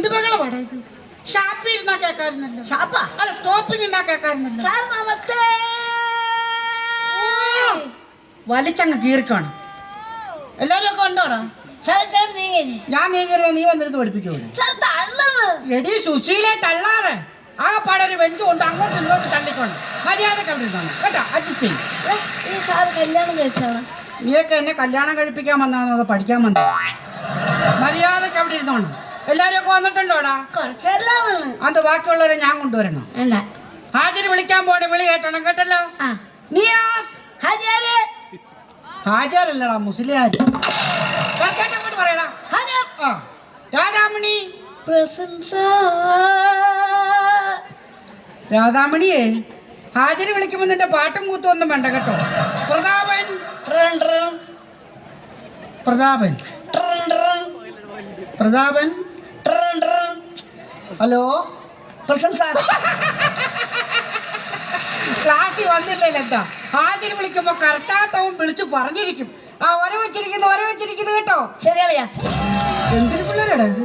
എന്ത് ബഹള പാടാ ഇത്? ഷാപ്പിൽ ഇരുന്നാ കേൾക്കാറുന്നല്ലോ. ഷാപ്പാ? അല്ല, സ്റ്റോപ്പിൽ നിന്നാ കേൾക്കാറുന്നല്ലോ. സാർ നമസ്തേ. വലിച്ചങ്ങ് കീറിക്കാണ്. എല്ലാരും ഒക്കെ ഉണ്ടോടാ? ഞാൻ നീങ്ങരുത്, നീ വന്നിരുന്ന് പഠിപ്പിക്കൂ. എടി സുശീലെ തള്ളാതെ ആകെപ്പാടെ ഒരു ബെഞ്ച് കൊണ്ട് അങ്ങോട്ടും ഇങ്ങോട്ടും തള്ളിക്കൊണ്ട് മര്യാദ കണ്ടിരുന്നാണ് കേട്ടോ. അഡ്ജസ്റ്റ് ചെയ്യും. കല്യാണം കഴിച്ചാണ്? നീയൊക്കെ എന്നെ കല്യാണം കഴിപ്പിക്കാൻ വന്നാണോ അതോ പഠിക്കാൻ വന്നോ? മര്യാദക്ക് അവിടെ ഇരുന്നോണം. എല്ലാരും ഒക്കെ വന്നിട്ടുണ്ടോടാ? അത് ബാക്കിയുള്ളവരെ ഞാൻ കൊണ്ടുവരണം. ഹാജര് വിളിക്കാൻ പോണേ, വിളി കേട്ടോണം കേട്ടല്ലോ. ഹാജരല്ലടാ, മുസ്ലിയാർ. അങ്ങോട്ട് പറയടാ. രാധാമണി. രാധാമണിയെ ഹാജര് വിളിക്കുമ്പോ നിന്റെ പാട്ടും കൂത്തും ഒന്നും വേണ്ട കേട്ടോ. പ്രതാപൻ. പ്രതാപൻ. പ്രതാപൻ. ഹലോ. ക്ലാസ്സിൽ വന്നില്ലല്ലോ. എന്താ ഹാജര് വിളിക്കുമ്പോ കറക്റ്റാട്ടവും വിളിച്ചു പറഞ്ഞിരിക്കും. ആ വര വെച്ചിരിക്കുന്നു കേട്ടോ. ശരിയാ. എന്തിനു പിള്ളേരാടാ ഇത്?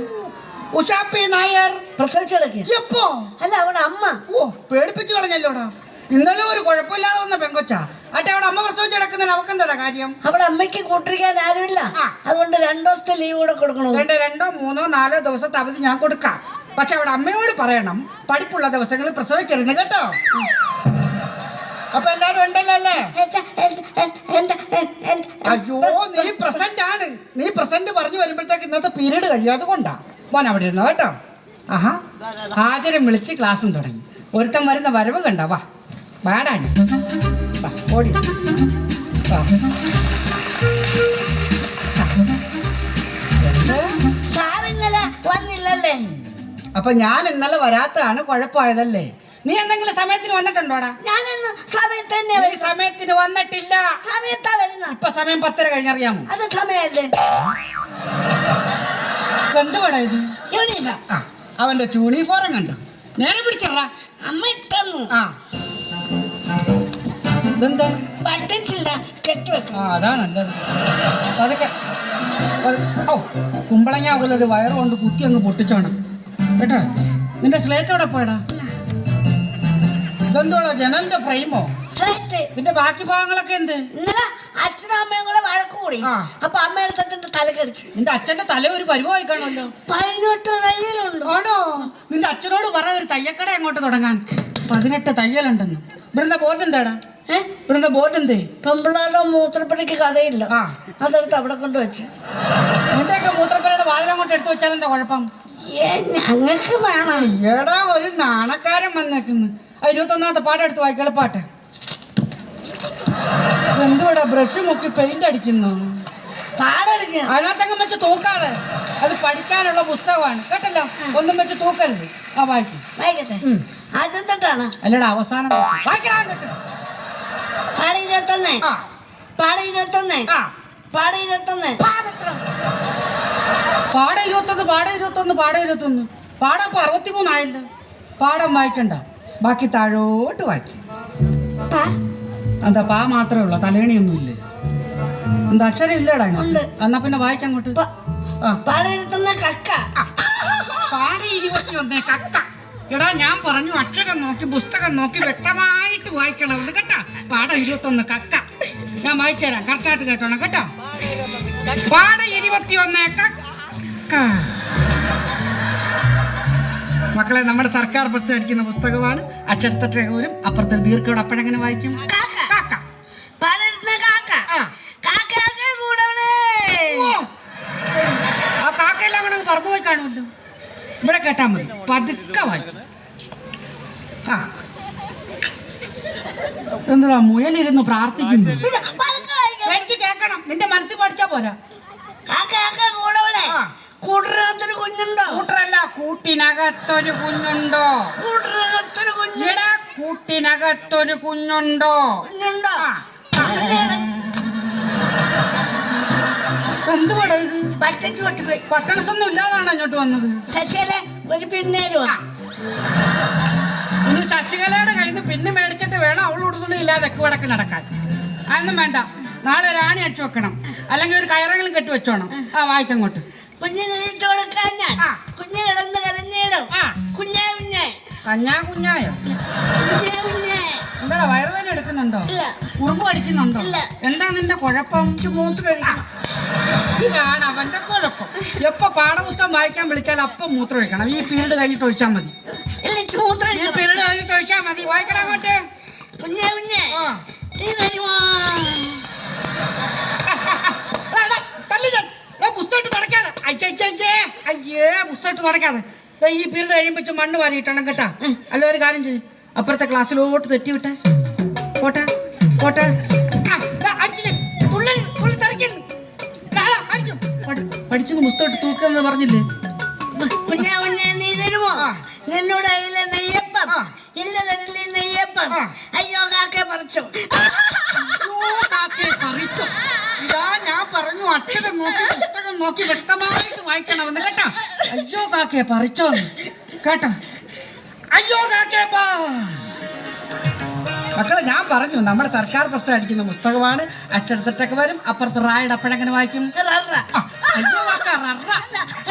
ഉഷാപ്പി നായർ പ്രസവിച്ചെടുക്കുക. എപ്പോ? അല്ല, അവിടെ അമ്മ. ഓ, പേടിപ്പിച്ചു കളഞ്ഞല്ലോടാ. ഇന്നലെ ഒരു കുഴപ്പമില്ലാതെ വന്ന പെങ്കൊച്ചാ. അട്ടെ, അവിടെ അമ്മ പ്രസവിച്ചെടുക്കുന്നതിന് അവക്കെന്താ കാര്യം? അവിടെ അമ്മയ്ക്ക് കൂട്ടിരിക്കാൻ ആരുമില്ല. അതുകൊണ്ട് 2 ദിവസത്തെ ലീവ് കൂടെ കൊടുക്കണോ? 2, 3, 4 ദിവസത്തെ അവധി ഞാൻ കൊടുക്കാം. പക്ഷെ അവിടെ അമ്മയോട് പറയണം പഠിപ്പുള്ള ദിവസങ്ങളിൽ പ്രസവിക്കരുത് കേട്ടോ. അപ്പൊ എല്ലാരും ഉണ്ടല്ലോ അല്ലേ? അയ്യോ, നീ പ്രസന്റ് ആണ്. നീ പ്രസന്റ് പറഞ്ഞു വരുമ്പോഴത്തേക്ക് ഇന്നത്തെ പീരീഡ് കഴിയും. അതുകൊണ്ടാ മോൻ അവിടെ ഇരുന്നോ കേട്ടോ. ആഹാ, ഹാജരും വിളിച്ച് ക്ലാസ്സും തുടങ്ങി. ഒരുത്തം വരുന്ന വരവ് കണ്ട. വാ വാടാ, വാ ഓടി വാ. അപ്പൊ ഞാൻ ഇന്നലെ വരാത്തതാണ് കുഴപ്പമായതല്ലേ? നീ എന്തെങ്കിലും സമയത്തിന് വന്നിട്ടുണ്ടോടാ? സമയത്തിന് വന്നിട്ടില്ല. ഇപ്പൊ സമയം 10:30 കഴിഞ്ഞറിയാമോ? അത് സമയല്ലേ? എന്തുവാടാ ഇത്? അവന്റെ യൂണിഫോം കണ്ടു. നേരെ പിടിച്ചറാ. അമ്മ ഇട്ടു. ഇതെന്താണ്? അതാ നല്ലത്. അതൊക്കെ കുമ്പളങ്ങ പോലെ ഒരു വയറ് കൊണ്ട് കുത്തി അങ്ങ് പൊട്ടിച്ചോണം കേട്ടോ. നിന്റെ സ്ലേറ്റ് എവിടെ പോയടാ? ഇതെന്തോടാ, ജനലിന്റെ ഫ്രെയിമോ? പിന്നെ ബാക്കി ഭാഗങ്ങളൊക്കെ എന്ത്? അച്ഛനും അമ്മയും കൂടെ വഴക്ക് കൂടി. അപ്പൊ അമ്മ എടുത്തിട്ട് തലക്കടിച്ചു. നിന്റെ അച്ഛന്റെ തല ഒരു പരുവായി കാണുമല്ലോ. 18 തയ്യലുണ്ട്. ആണോ? നിന്റെ അച്ഛനോട് പറ ഒരു തയ്യക്കട അങ്ങോട്ട് തുടങ്ങാൻ. 18 തയ്യലുണ്ടെന്ന്. ഇവിടുത്തെ ബോർഡ് എന്താടാ? ഇവിടുത്തെ ബോർഡ് എന്തേ? പെമ്പിള്ളാരുടെ മൂത്രപ്പടിക്ക് കഥയില്ല. അതെടുത്ത് അവിടെ കൊണ്ടുവച്ച്. നിന്റെയൊക്കെ മൂത്രപ്പരയുടെ വാതിൽ അങ്ങോട്ട് എടുത്തു വെച്ചാൽ എന്താ കുഴപ്പം? ഞങ്ങൾക്ക് വേണം. എടാ, ഒരു നാണക്കാരൻ വന്നേക്കുന്നു. 21ാമത്തെ പാട്ട് എടുത്ത് വായിക്കള പാട്ട്. എന്തുവാടാ ബ്രഷ് മുക്കി പെയിന്റ് അടിക്കുന്നു? അതിനകത്തങ്ങ് വെച്ച് തൂക്കാതെ. അത് പഠിക്കാനുള്ള പുസ്തകമാണ് കേട്ടല്ലോ. ഒന്നും വെച്ച് തൂക്കരുത്. ആ വായിക്കും. വായിക്കട്ടെ. ആദ്യത്തെട്ടാണ്. അല്ലടാ, അവസാനം വായിക്കടാ. എന്നിട്ട് പാട 21. പാട 21. പാട 21. പാട 21. പാട 21. പാട 21. പാടം ഇപ്പൊ 63 ആയല്ലോ. പാടം വായിക്കണ്ട, ബാക്കി താഴോട്ട് വായിക്കും. എന്താ പാ മാത്രമേ ഉള്ളൂ, തലേണിയൊന്നുമില്ലേ? എന്താ അക്ഷരം ഇല്ലടാ? എന്നാ പിന്നെ വായിക്കങ്ങോട്ട്. പാട 21 കക്ക. പാട 21 കക്ക. എടാ, ഞാൻ പറഞ്ഞു അക്ഷരം നോക്കി പുസ്തകം നോക്കി വ്യക്തമായിട്ട് വായിക്കണം കേട്ടോ. പാട 21 കക്ക. ഞാൻ വായിച്ചു തരാം, കറക്റ്റായിട്ട് കേട്ടോണം കേട്ടോ. പാട 21 കക്ക. മക്കളെ, നമ്മുടെ സർക്കാർ പ്രസിദ്ധീകരിക്കുന്ന പുസ്തകമാണ്. അക്ഷരത്തെ പോലും അപ്പുറത്തെ ദീർഘയോട് അപ്പോഴെങ്ങനെ വായിക്കും? ആ കാക്കയെല്ലാം കൂടെ പറന്നു പോയി കാണുമല്ലോ. ഇവിടെ കേട്ടാ മതി, പതുക്കെ വായിക്കും. എന്താ മുയലിരുന്ന് പ്രാർത്ഥിക്കുന്നു? എനിക്ക് കേൾക്കണം. നിന്റെ മനസ്സിൽ പഠിച്ചാ പോരാ. കൂട്ടിനകത്തൊരു കുഞ്ഞുണ്ടോ? കൂട്ടറല്ല, കൂട്ടിനകത്തൊരു കുഞ്ഞുണ്ടോ? എടാ, കൂട്ടിനകത്തൊരു കുഞ്ഞുണ്ടോ? എന്തുവാടാ ഇത്? ബട്ടൺസ് ഒന്നും ഇല്ലാതാണോ ഇങ്ങോട്ട് വന്നത്? ഇനി ശശികലയുടെ കയ്യിൽ നിന്ന് പിന്നെ മേടിച്ചിട്ട് വേണം അവൾ ഉടുതുണി ഇല്ലാതെ വടക്ക് നടക്കാൻ. അതൊന്നും വേണ്ട. നാളെ ഒരു ആണി അടിച്ചു വെക്കണം, അല്ലെങ്കിൽ ഒരു കയറെങ്കിലും കെട്ടി വെച്ചോണം. വായിക്കങ്ങോട്ട്. കുഞ്ഞിന് തീറ്റ കൊടുക്കാൻ ഞാൻ ആ. കുഞ്ഞ് കിടന്ന് കരഞ്ഞിടും ആ. കുഞ്ഞേ കുഞ്ഞേ കുഞ്ഞായോ കുഞ്ഞേ കുഞ്ഞേ. എന്താ വയറുവേദന എടുക്കുന്നുണ്ടോ? ഇല്ല. ഉറുമ്പ് അടിക്കുന്നുണ്ടോ? ഇല്ല. എന്താ നിന്റെ കുഴപ്പം? മൂത്രമൊഴിക്കണം. ഇതാണ് അവന്റെ കുഴപ്പം. എപ്പോ പാഠപുസ്തകം വായിക്കാൻ വിളിച്ചാൽ അപ്പം മൂത്രം ഒഴിക്കണം. ഈ പീരീഡ് കഴിഞ്ഞിട്ട് ഒഴിച്ചാൽ മതി. ഇല്ല ഈ മൂത്രമൊഴിക്കണം. പീരീഡ് കഴിഞ്ഞിട്ട് ഒഴിച്ചാൽ മതി. വായിക്കണം അങ്ങോട്ട്. കുഞ്ഞേ കുഞ്ഞേ ആ. നീ തരുമോ? പുസ്തകത്ത് തുടക്കാതെ. അയ്യേ പുസ്തകത്ത് തുടക്കാതെ. ഈ പീരീഡ് കഴിയുമ്പോ മണ്ണ് വാരിയിട്ടണം കേട്ടാ. അല്ല ഒരു കാര്യം ചെയ്യും, അപ്പുറത്തെ ക്ലാസ്സിലോട്ട് തെറ്റി വിട്ടെ. പോട്ടെ പോട്ടെ. പഠിച്ചു പുസ്തകം തൂക്കെന്ന് പറഞ്ഞില്ലേ? കുഞ്ഞേ കുഞ്ഞേ നീ തരുമോ? ആ. നിന്നോട് അതിലെ നെയ്യപ്പം ആ. ഇല്ല തരില്ലേ നെയ്യപ്പം. ആ. അയ്യോ കാക്കെ പറിച്ചു. ഇതാ ഞാൻ പറഞ്ഞു, അക്ഷരം നോക്കി പുസ്തകം നോക്കി വ്യക്തമായിട്ട് വായിക്കണമെന്ന് കേട്ടാ. അയ്യോ കാക്കയെ പറിച്ചോന്ന് കേട്ടോ. അയ്യോ കാക്കേ മക്കളെ ഞാൻ പറഞ്ഞു, നമ്മുടെ സർക്കാർ പ്രസ് അടിക്കുന്ന പുസ്തകമാണ്. അക്ഷരത്തെറ്റൊക്കെ വരും. അപ്പുറത്ത് റായുടെ അപ്പോഴെങ്ങനെ വായിക്കും? അയ്യോ കാക്ക ററ.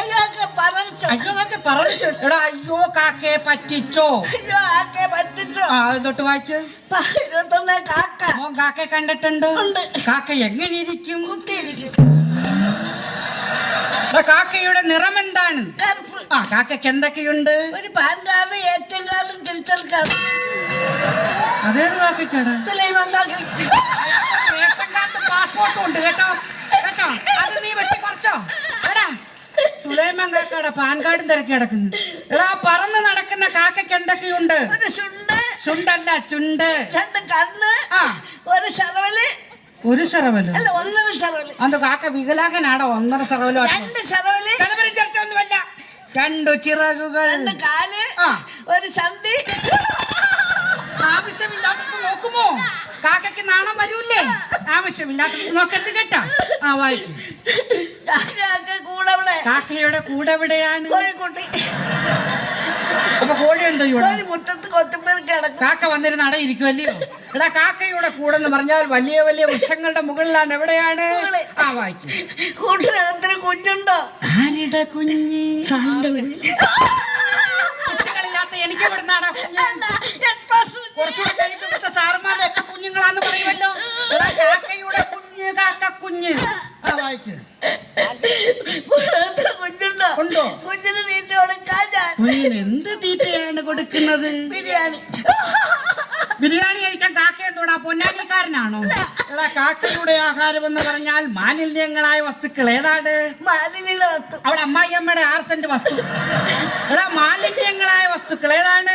അയ്യോ കാക്കെ പറിച്ചു. അയ്യോ കാക്ക പറഞ്ഞു. എടാ അയ്യോ കാക്കയെ പറ്റിച്ചോ. അയ്യോ കാക്കെ പറ്റിച്ചു. ആ തൊട്ട് വായിക്ക്. 21 കാക്ക. മോൻ കാക്കയെ കണ്ടിട്ടുണ്ടോ? ഉണ്ട്. കാക്ക എങ്ങനെ ഇരിക്കും? കുത്തിയിരിക്കും. കാക്കയുടെ നിറം എന്താണ്? കറുപ്പ്. ആ കാക്കയ്ക്ക് എന്തൊക്കെയുണ്ട്? ഒരു പാൻകാർഡ് ഏറ്റവും കാർഡും തിരിച്ചൽ കാർഡ്. അതേത് കാക്കയ്ക്കാണ്? സുലൈമാൻ കാക്ക. പാസ്പോർട്ടും ഉണ്ട് കേട്ടോ. കേട്ടോ അത് നീ വെട്ടി കുറച്ചോ. എടാ സുലൈമാൻ കാക്കയുടെ പാൻ കാർഡും തിരക്കി കിടക്കുന്നു. എടാ പറന്ന് നടക്കുന്ന കാക്കയ്ക്ക് എന്തൊക്കെയുണ്ട്? ഒരു ചുണ്ട്. ചുണ്ടല്ല ചുണ്ട്. 2 കണ്ണ്. ആ. ഒരു ശരവല്. ഒരു ശരവലോ? അല്ല 1 ശരവല്. അത് കാക്ക വികലാംഗനാടോ? 1.5 ശരവലോ? 2 ശരവല്. ശരവലും ചേർത്തൊന്നുമല്ല. 2 ചിറകുകൾ. 2 കാല്. ആ. ഒരു സന്ധി. ആവശ്യമില്ലാത്തത് നോക്കുമോ? കാക്കയ്ക്ക് നാണം വരൂല്ലേ? ആവശ്യമില്ലാത്തത് നോക്കരുത് കേട്ടോ. ആ വായിക്കും. കാക്കയുടെ കൂടെ എവിടെയാണ്? കോഴിക്കുട്ടി. അപ്പൊ കോഴി എന്തോ കോഴി മുറ്റത്ത് കൊത്തുമ്പേർ കിടക്കും. കാക്ക വന്നിരുന്ന് അടയിരിക്കുമല്ലയോ? എടാ കാക്കയുടെ കൂടെ എന്ന് പറഞ്ഞാൽ വലിയ വലിയ വൃക്ഷങ്ങളുടെ മുകളിലാണ്. എവിടെയാണ്? ആ വായിക്കും. കൂട്ടിനകത്തിന് കുഞ്ഞുണ്ടോ? ആരുടെ കുഞ്ഞ്? കുട്ടികളില്ലാത്ത എനിക്ക് എവിടുന്നാടാ കുഞ്ഞ്? കുറച്ചുകൂടെ കഴിയുമ്പോ സാറുമാരുടെ കുഞ്ഞുങ്ങളാന്ന് പറയുമല്ലോ. എടാ കാക്കയുടെ കുഞ്ഞ് കാക്ക കുഞ്ഞ്. ആ വായിക്കും. കുഞ്ഞുണ്ടോ? ഉണ്ടോ? കുഞ്ഞിന് തീറ്റ കൊടുക്കാൻ ഞാൻ. കുഞ്ഞിന് എന്ത് തീറ്റയാണ് കൊടുക്കുന്നത്? ബിരിയാണി. ബിരിയാണി കഴിക്കാൻ കാക്ക എന്തോടാ പൊന്നാനിക്കാരനാണോ? എടാ കാക്കയുടെ ആഹാരം എന്ന് പറഞ്ഞാൽ മാലിന്യങ്ങളായ വസ്തുക്കൾ ഏതാണ്? മാലിന്യങ്ങളെ വസ്തു. അവിടെ അമ്മായിയമ്മയുടെ 6 സെന്റ് വസ്തു. എടാ മാലിന്യങ്ങളായ വസ്തുക്കൾ ഏതാണ്?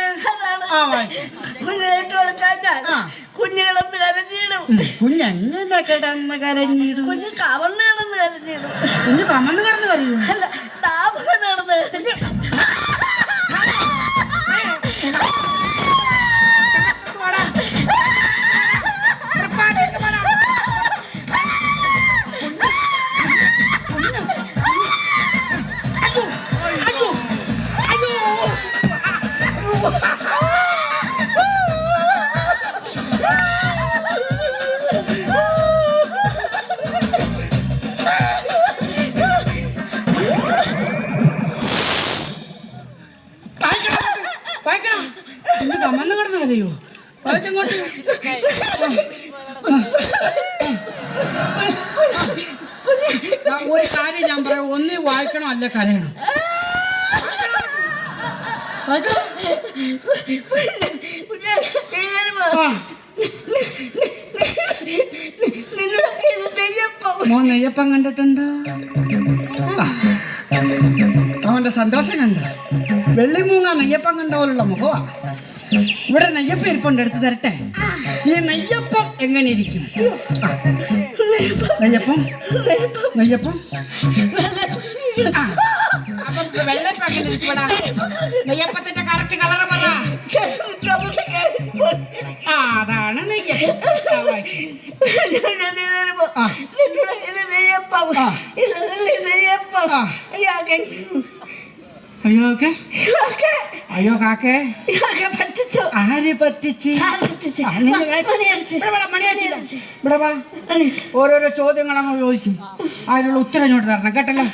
ആ വായിക്കും. കുഞ്ഞ് തീറ്റ കൊടുക്കാൻ ഞാൻ. ആ. കുഞ്ഞ് കിടന്ന് കരഞ്ഞിടും. കുഞ്ഞെങ്ങനെ കിടന്ന് കരഞ്ഞിടും? കുഞ്ഞ് കവന്ന് കിടന്ന് കരഞ്ഞിടും. കുഞ്ഞ് കമന്ന് കിടന്ന് കരയും? അല്ല താപം നടന്ന്. കമന്ന് കിടന്ന് കരയോ? വായിച്ചങ്ങോട്ട്. ഒരു കാര്യം ഞാൻ പറയാം, ഒന്നി വായിക്കണം അല്ല കരയണം. മോൻ നെയ്യപ്പം കണ്ടിട്ടുണ്ടോ? അവന്റെ സന്തോഷം കണ്ട. വെള്ളിമൂങ്ങ നെയ്യപ്പം കണ്ട പോലുള്ള മുഖവാ. ഇവിടെ നെയ്യപ്പം ഇരിപ്പുണ്ട്, എടുത്ത് തരട്ടെ. ഈ നെയ്യപ്പം എങ്ങനെ ഇരിക്കും? നെയ്യപ്പം നെയ്യപ്പം അപ്പം വെള്ളപ്പം എങ്ങനെ ഇരിക്കൂടാ? നെയ്യപ്പത്തിന്റെ കറക്റ്റ് കളറ് പറ. ആ അതാണ് നെയ്യപ്പം. അയ്യോ ഓക്കെ. അയ്യോ കാക്കേ ആര് പറ്റിച്ച്? ഇവിടെ വാ. ഓരോരോ ചോദ്യങ്ങൾ അങ്ങ് ചോദിക്കും. അതിനുള്ള ഉത്തരം ഇങ്ങോട്ട് തരണം കേട്ടല്ലോ.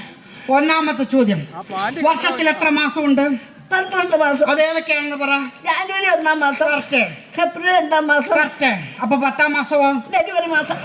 ഒന്നാമത്തെ ചോദ്യം, വർഷത്തിൽ എത്ര മാസമുണ്ട്? 12 മാസം. അതേതൊക്കെയാണെന്ന് പറ. ജാനുവരി 1-ാം മാസം, കറക്റ്റ്. ഫെബ്രുവരി 2-ാം മാസം, കറക്റ്റ്. അപ്പൊ 10-ാം മാസമോ? ജനുവരി മാസം.